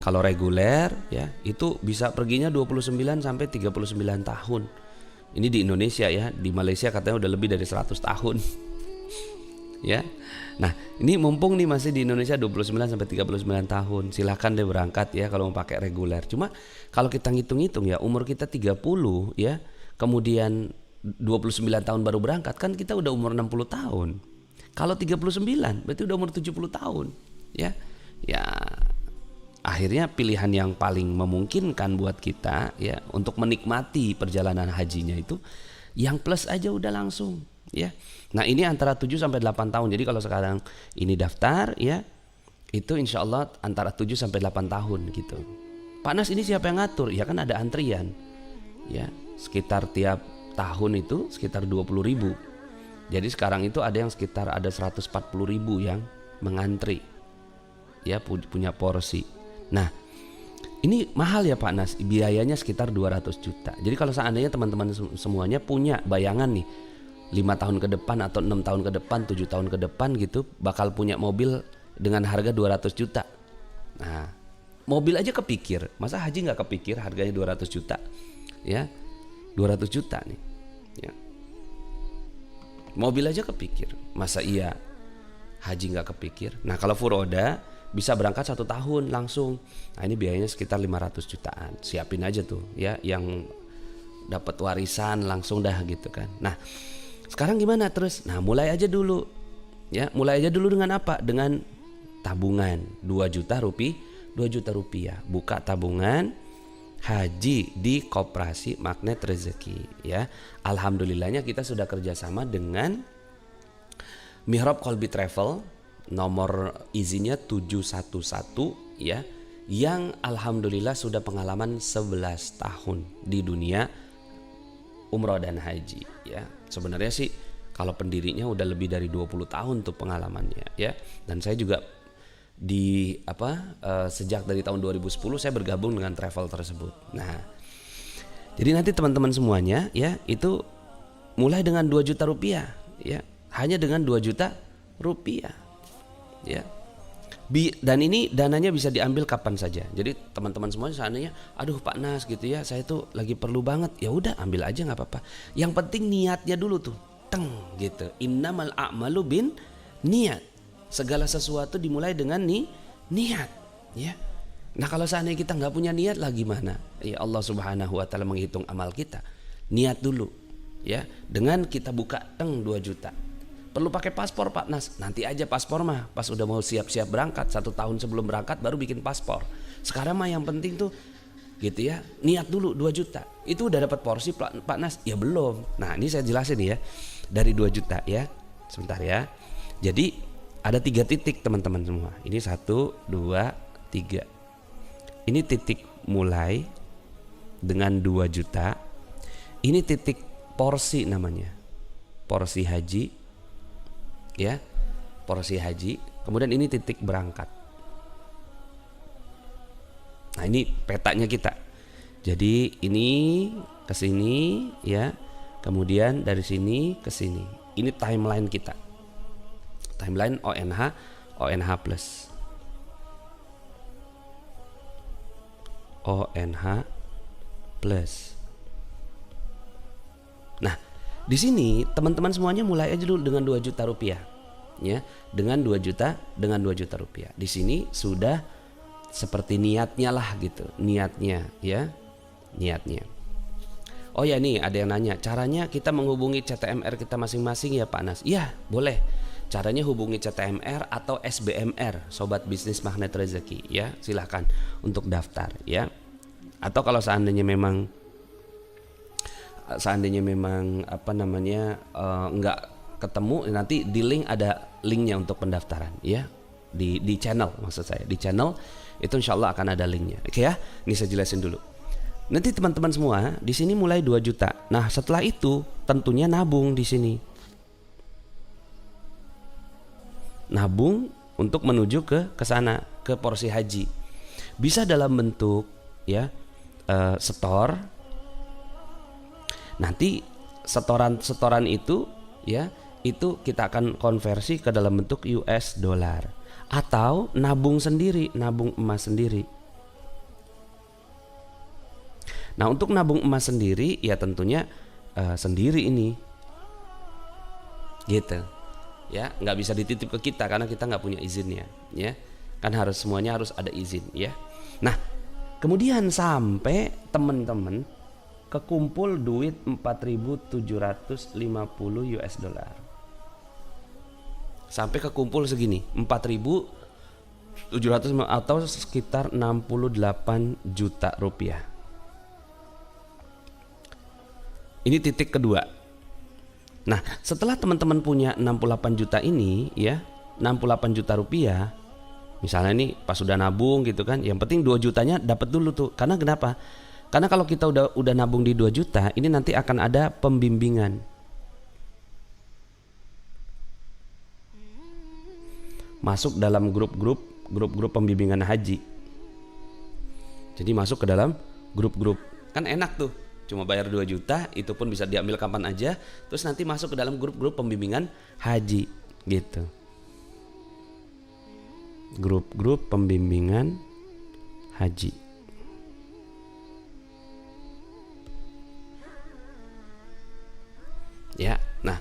Kalau reguler ya itu bisa perginya 29 sampai 39 tahun. Ini di Indonesia ya, di Malaysia katanya udah lebih dari 100 tahun. Ya. Nah, ini mumpung nih masih di Indonesia 29 sampai 39 tahun. Silahkan deh berangkat ya kalau mau pakai reguler. Cuma kalau kita ngitung-ngitung ya, umur kita 30 ya, kemudian 29 tahun baru berangkat, kan kita udah umur 60 tahun. Kalau 39 berarti udah umur 70 tahun. Ya. Ya, akhirnya pilihan yang paling memungkinkan buat kita ya untuk menikmati perjalanan hajinya itu yang plus aja udah langsung ya. Nah, ini antara 7 sampai 8 tahun. Jadi kalau sekarang ini daftar ya, itu insya Allah antara 7 sampai 8 tahun gitu. Pak Nas, ini siapa yang ngatur? Ya kan ada antrian. Ya, sekitar tiap tahun itu sekitar 20.000. Jadi sekarang itu ada yang sekitar ada 140.000 yang mengantri. Ya, punya porsi. Nah, ini mahal ya Pak Nas, biayanya sekitar 200 juta. Jadi kalau seandainya teman-teman semuanya punya bayangan nih 5 tahun ke depan atau 6 tahun ke depan, 7 tahun ke depan gitu bakal punya mobil dengan harga 200 juta. Nah, mobil aja kepikir, masa haji nggak kepikir harganya 200 juta? Ya, 200 juta nih ya. Mobil aja kepikir, masa iya haji nggak kepikir? Nah, kalau furoda bisa berangkat 1 tahun langsung. Nah, ini biayanya sekitar 500 jutaan. Siapin aja tuh ya yang dapat warisan langsung dah gitu kan. Nah, sekarang gimana terus? Nah, mulai aja dulu. Ya, mulai aja dulu dengan apa? Dengan tabungan 2 juta rupiah, 2 juta rupiah. Buka tabungan haji di Koperasi Magnet Rezeki ya. Alhamdulillahnya kita sudah kerjasama dengan Mihrab Kolbi Travel. Nomor izinnya 711 ya, yang alhamdulillah sudah pengalaman 11 tahun di dunia umroh dan haji ya. Sebenarnya sih kalau pendirinya udah lebih dari 20 tahun tuh pengalamannya ya. Dan saya juga sejak dari tahun 2010 saya bergabung dengan travel tersebut. Nah, jadi nanti teman-teman semuanya ya itu mulai dengan 2 juta rupiah ya, hanya dengan 2 juta rupiah ya. Dan ini dananya bisa diambil kapan saja. Jadi teman-teman semuanya seandainya aduh Pak Nas gitu ya, saya tuh lagi perlu banget, ya udah ambil aja nggak apa-apa. Yang penting niatnya dulu tuh teng gitu. Innamal a'malu bin niat. Segala sesuatu dimulai dengan niat ya. Nah, kalau seandainya kita nggak punya niat lah gimana? Ya, Allah Subhanahu wa taala menghitung amal kita. Niat dulu ya, dengan kita buka teng 2 juta. Perlu pakai paspor Pak Nas? Nanti aja paspor mah pas udah mau siap-siap berangkat, 1 tahun sebelum berangkat baru bikin paspor. Sekarang mah yang penting tuh gitu ya, niat dulu 2 juta. Itu udah dapat porsi Pak Nas? Ya belum. Nah, ini saya jelasin ya, dari 2 juta ya. Sebentar ya. Jadi ada 3 titik teman-teman semua. Ini 1, 2, 3. Ini titik mulai dengan 2 juta. Ini titik porsi namanya, porsi haji ya, porsi haji. Kemudian ini titik berangkat. Nah, ini petanya kita. Jadi ini ke sini ya, kemudian dari sini ke sini. Ini timeline kita, timeline ONH plus, ONH plus. Nah, di sini teman-teman semuanya mulai aja dulu dengan 2 juta rupiah ya, dengan 2 juta rupiah. Di sini sudah seperti niatnya lah gitu, niatnya ya, niatnya. Oh ya, nih ada yang nanya, caranya kita menghubungi CTMR kita masing-masing ya Pak Nas? Iya, boleh. Caranya hubungi CTMR atau SBMR, Sobat Bisnis Magnet Rezeki ya, silahkan untuk daftar ya. Atau kalau seandainya memang nggak ketemu, nanti di link ada linknya untuk pendaftaran ya, di channel, maksud saya di channel itu insya Allah akan ada linknya. Oke ya, ini saya jelasin dulu. Nanti teman-teman semua di sini mulai 2 juta. Nah, setelah itu tentunya nabung di sini, nabung untuk menuju ke sana, ke porsi haji. Bisa dalam bentuk ya setor. Nanti setoran itu ya, itu kita akan konversi ke dalam bentuk US dollar, atau nabung sendiri, nabung emas sendiri Nah untuk nabung emas sendiri ya tentunya sendiri ini, gitu ya, nggak bisa dititip ke kita karena kita nggak punya izinnya ya, kan semuanya harus ada izin ya. Nah kemudian sampai teman-teman kekumpul duit 4.750 US dollar, sampai kekumpul segini 4.700 atau sekitar 68 juta rupiah. Ini titik kedua. Nah setelah teman-teman punya 68 juta ini ya, 68 juta rupiah, misalnya nih pas sudah nabung gitu kan, yang penting 2 jutanya dapat dulu tuh. Karena kenapa? Karena kalau kita udah nabung di 2 juta, ini nanti akan ada pembimbingan. Masuk dalam grup pembimbingan haji. Jadi masuk ke dalam grup-grup. Kan enak tuh. Cuma bayar 2 juta, itu pun bisa diambil kapan aja. Terus nanti masuk ke dalam grup-grup pembimbingan haji gitu. Grup-grup pembimbingan haji. Ya, nah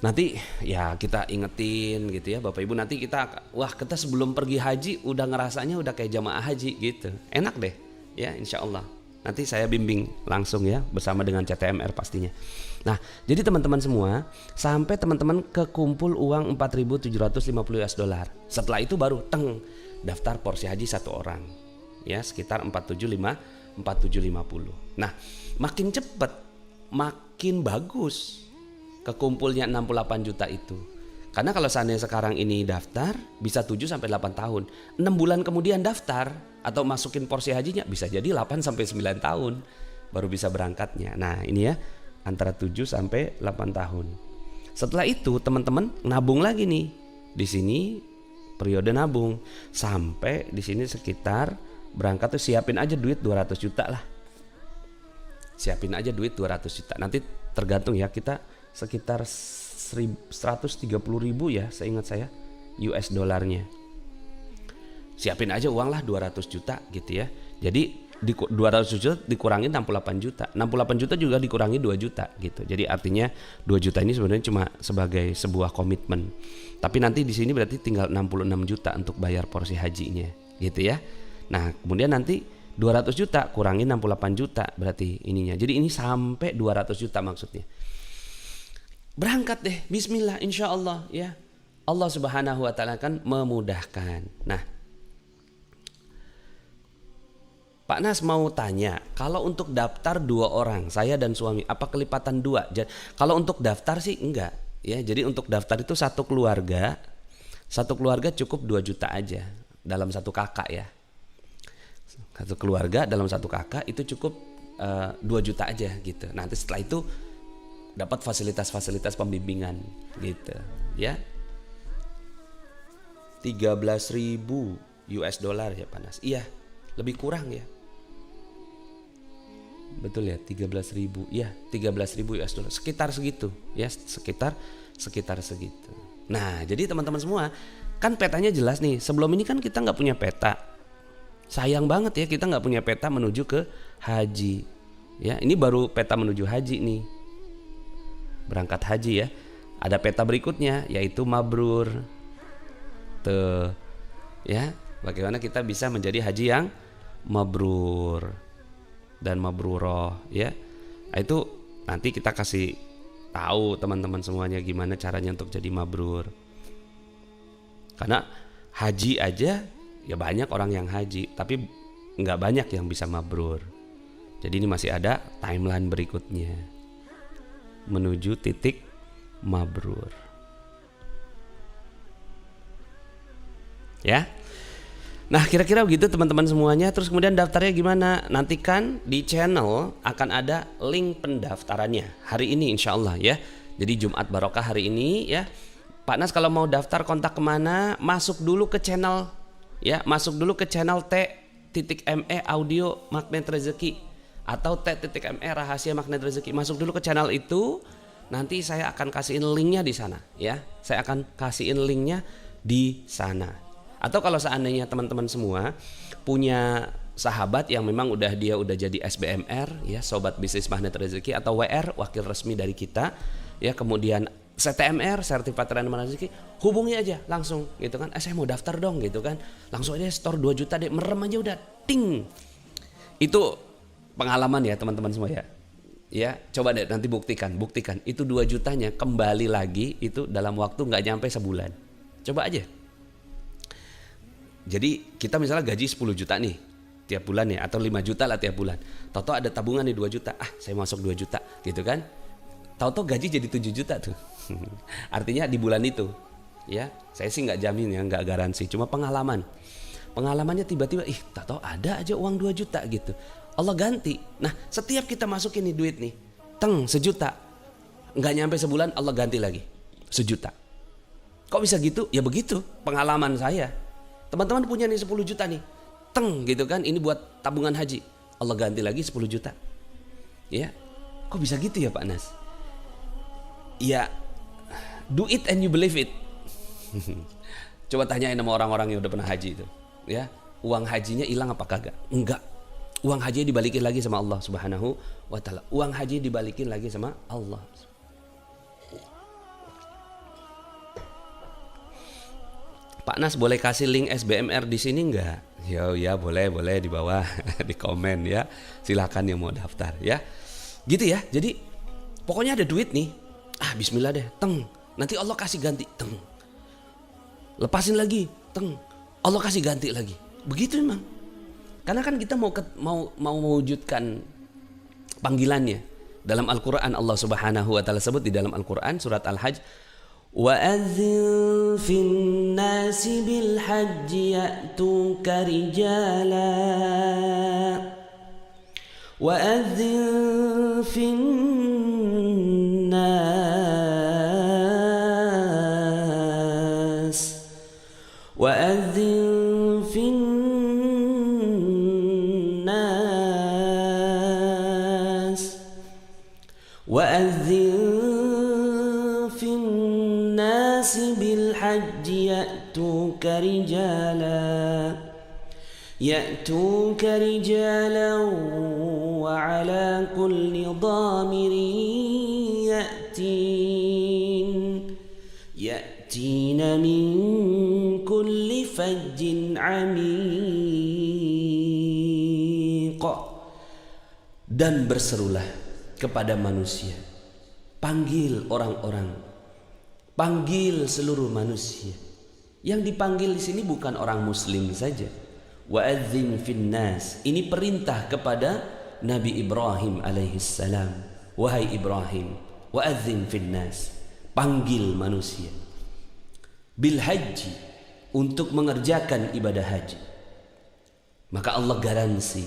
nanti ya kita ingetin gitu ya Bapak Ibu, nanti kita sebelum pergi haji udah ngerasanya udah kayak jamaah haji gitu, enak deh ya insya Allah. Nanti saya bimbing langsung ya bersama dengan CTMR pastinya. Nah jadi teman-teman semua, sampai teman-teman kekumpul uang 4.750 US dollar, setelah itu baru daftar porsi haji satu orang ya, sekitar 4.750. Nah makin cepat makin bagus kekumpulnya 68 juta itu. Karena kalau seandainya sekarang ini daftar bisa 7-8 tahun. 6 bulan kemudian daftar atau masukin porsi hajinya bisa jadi 8-9 tahun baru bisa berangkatnya. Nah ini ya, antara 7-8 tahun. Setelah itu teman-teman nabung lagi nih. Di sini periode nabung sampai di sini sekitar berangkat tuh siapin aja duit 200 juta lah. Siapin aja duit 200 juta. Nanti tergantung ya, kita sekitar 130.000 ya seingat saya US dolarnya. Siapin aja uang lah 200 juta gitu ya. Jadi 200 juta dikurangi 68 juta. 68 juta juga dikurangi 2 juta gitu. Jadi artinya 2 juta ini sebenarnya cuma sebagai sebuah komitmen. Tapi nanti di sini berarti tinggal 66 juta untuk bayar porsi hajinya gitu ya. Nah, kemudian nanti 200 juta kurangi 68 juta berarti ininya. Jadi ini sampai 200 juta maksudnya. Berangkat deh, bismillah, insya Allah ya. Allah Subhanahu wa ta'ala kan memudahkan. Nah, Pak Nas mau tanya, kalau untuk daftar 2 orang, saya dan suami, apa kelipatan 2? Kalau untuk daftar sih enggak ya. Jadi untuk daftar itu satu keluarga cukup 2 juta aja dalam satu kakak ya. Satu keluarga dalam satu kakak itu cukup 2 juta aja gitu. Nanti setelah itu dapat fasilitas-fasilitas pembimbingan gitu ya. 13.000 US dollar ya Pak Nas. Iya, lebih kurang ya. Betul ya, 13.000. Ya, 13.000 US dollar. Sekitar segitu ya, sekitar segitu. Nah, jadi teman-teman semua, kan petanya jelas nih. Sebelum ini kan kita nggak punya peta. Sayang banget ya kita nggak punya peta menuju ke haji. Ya, ini baru peta menuju haji nih. Berangkat haji ya. Ada peta berikutnya yaitu mabrur. Tuh. Ya, bagaimana kita bisa menjadi haji yang mabrur dan mabruroh ya. Nah, itu nanti kita kasih tahu teman-teman semuanya gimana caranya untuk jadi mabrur. Karena haji aja ya banyak orang yang haji, tapi nggak banyak yang bisa mabrur. Jadi ini masih ada timeline berikutnya menuju titik mabrur. Ya. Nah, kira-kira begitu teman-teman semuanya. Terus kemudian daftarnya gimana? Nantikan di channel akan ada link pendaftarannya hari ini insya Allah ya. Jadi Jumat Barokah hari ini ya. Pak Nas kalau mau daftar kontak kemana? Masuk dulu ke channel ya. Masuk dulu ke channel T.me audio magnet rezeki atau T.me rahasia magnet rezeki. Masuk dulu ke channel itu. Nanti saya akan kasihin linknya di sana ya. Saya akan kasihin linknya di sana. Atau kalau seandainya teman-teman semua punya sahabat yang memang udah jadi SBMR ya, Sobat Bisnis Magnet Rezeki, atau WR, wakil resmi dari kita ya, kemudian CTMR, Sertifikat Teraneman Rezeki, hubungi aja langsung gitu kan. Saya mau daftar dong gitu kan. Langsung aja store 2 juta deh, merem aja udah ting. Itu pengalaman ya teman-teman semua ya. Ya, coba deh nanti buktikan itu 2 jutanya kembali lagi itu dalam waktu nggak nyampe sebulan. Coba aja. Jadi kita misalnya gaji 10 juta nih tiap bulan ya, atau 5 juta lah tiap bulan. Tahu-tahu ada tabungan nih 2 juta. Saya masuk 2 juta gitu kan. Tahu-tahu gaji jadi 7 juta tuh. Artinya di bulan itu ya, saya sih nggak jamin ya, nggak garansi, cuma pengalamannya tiba-tiba tahu-tahu ada aja uang 2 juta gitu, Allah ganti. Nah setiap kita masukin nih duit nih, 1 juta, nggak nyampe sebulan Allah ganti lagi 1 juta. Kok bisa gitu? Ya begitu pengalaman saya. Teman-teman punya nih 10 juta nih, gitu kan, ini buat tabungan haji, Allah ganti lagi 10 juta ya. Kok bisa gitu ya Pak Nas? Ya, do it and you believe it. Coba tanyain sama orang-orang yang udah pernah haji itu ya, uang hajinya hilang apa kagak? Enggak. Uang haji dibalikin lagi sama Allah Subhanahu wa taala. Uang haji dibalikin lagi sama Allah. Pak Nas boleh kasih link SBMR di sini enggak? Ya boleh di bawah di komen ya. Silakan yang mau daftar ya. Gitu ya. Jadi pokoknya ada duit nih. Bismillah deh, nanti Allah kasih ganti, lepasin lagi, Allah kasih ganti lagi. Begitu memang. Karena kan kita mau mewujudkan panggilannya. Dalam Al-Qur'an Allah Subhanahu wa taala sebut di dalam Al-Qur'an surat Al-Hajj, wa adzin fin nasi bil hajji ya'tuka rijala wa adzin fin وأذن في الناس بالحج يأتوك رجالا وعلى كل ضامر يأتين من كل فج عميق. Dan berserulah kepada manusia, panggil orang-orang, panggil seluruh manusia. Yang dipanggil di sini bukan orang muslim saja. Wa'adzin finnas, ini perintah kepada Nabi Ibrahim alaihissalam. Wahai Ibrahim, wa'adzin finnas, panggil manusia. Bil haji, untuk mengerjakan ibadah haji. Maka Allah garansi,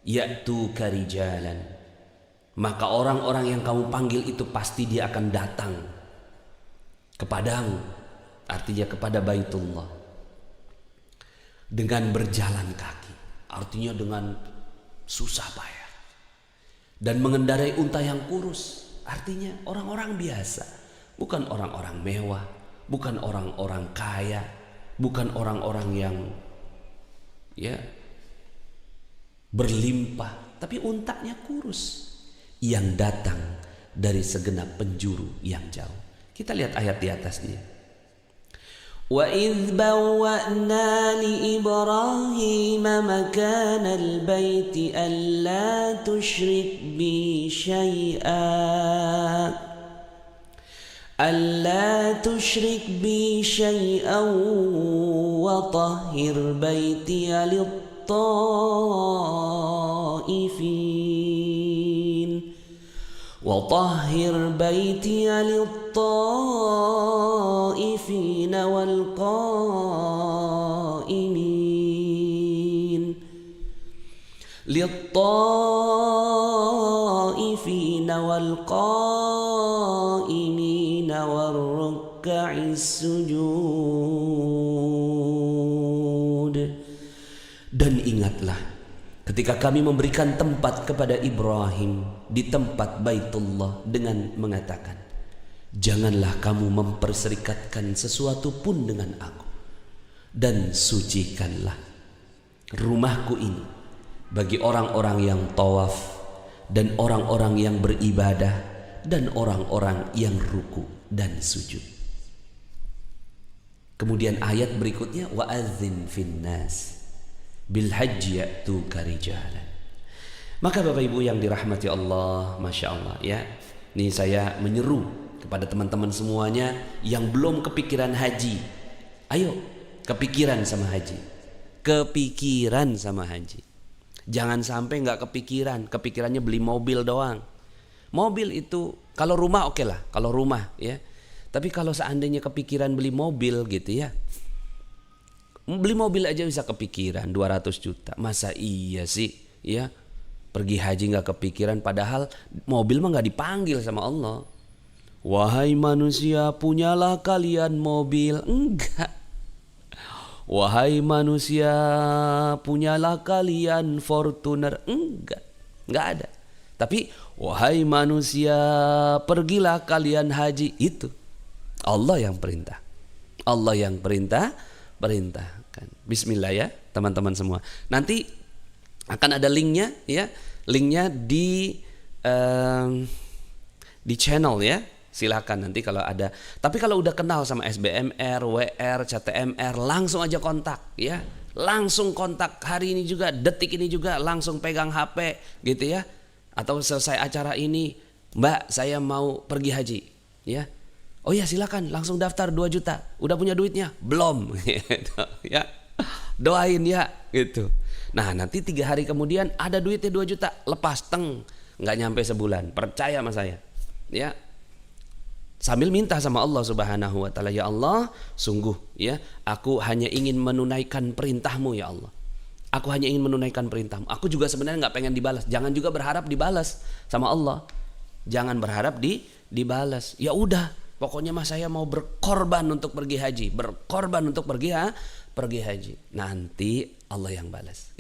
ya'tuka rijalan, maka orang-orang yang kamu panggil itu pasti dia akan datang kepadamu, artinya kepada Baitullah, dengan berjalan kaki, artinya dengan susah payah, dan mengendarai unta yang kurus, artinya orang-orang biasa, bukan orang-orang mewah, bukan orang-orang kaya, bukan orang-orang yang berlimpah, tapi untanya kurus, yang datang dari segenap penjuru yang jauh. Kita lihat ayat di atasnya. Wa idh bawwa'na li Ibrahim makanal baiti alla tusyrik bi syai'a wa tahhir baitiya للطائفين والقائمين والركع السجود. Dan ingatlah ketika kami memberikan tempat kepada Ibrahim di tempat Baitullah dengan mengatakan, janganlah kamu memperserikatkan sesuatu pun dengan aku, dan sucikanlah rumahku ini bagi orang-orang yang tawaf dan orang-orang yang beribadah dan orang-orang yang ruku dan sujud. Kemudian ayat berikutnya, wa'adzin finnas bil hajji ya'tuka rijalan. Maka Bapak Ibu yang dirahmati Allah, Masya Allah ya, ini saya menyeru kepada teman-teman semuanya yang belum kepikiran haji. Ayo kepikiran sama haji. Kepikiran sama haji. Jangan sampai nggak kepikiran. Kepikirannya beli mobil doang. Mobil itu kalau rumah oke lah, kalau rumah ya. Tapi kalau seandainya kepikiran beli mobil gitu ya, beli mobil aja bisa kepikiran 200 juta. Masa iya sih ya, pergi haji nggak kepikiran, padahal mobil mah nggak dipanggil sama Allah. Wahai manusia, punyalah kalian mobil. Enggak. Wahai manusia, punyalah kalian Fortuner. Enggak ada. Tapi wahai manusia, pergilah kalian haji. Itu Allah yang perintah. Allah yang perintahkan. Bismillah ya teman-teman semua. Nanti akan ada linknya ya. Linknya di channel ya. Silakan nanti kalau ada. Tapi kalau udah kenal sama SBMR, WR, CTMR, langsung aja kontak ya. Langsung kontak hari ini juga, detik ini juga, langsung pegang HP gitu ya. Atau selesai acara ini, Mbak saya mau pergi haji ya. Oh ya silakan, langsung daftar 2 juta. Udah punya duitnya? Belum gitu ya. Doain ya gitu. Nah nanti 3 hari kemudian ada duitnya 2 juta, lepas teng. Nggak nyampe sebulan, percaya sama saya ya. Sambil minta sama Allah Subhanahu wa taala, ya Allah, sungguh ya, aku hanya ingin menunaikan perintahmu ya Allah. Aku hanya ingin menunaikan perintahmu. Aku juga sebenarnya nggak pengen dibalas. Jangan juga berharap dibalas sama Allah. Jangan berharap dibalas. Ya udah, pokoknya mah saya mau berkorban untuk pergi haji, berkorban untuk pergi haji. Nanti Allah yang balas. Ya.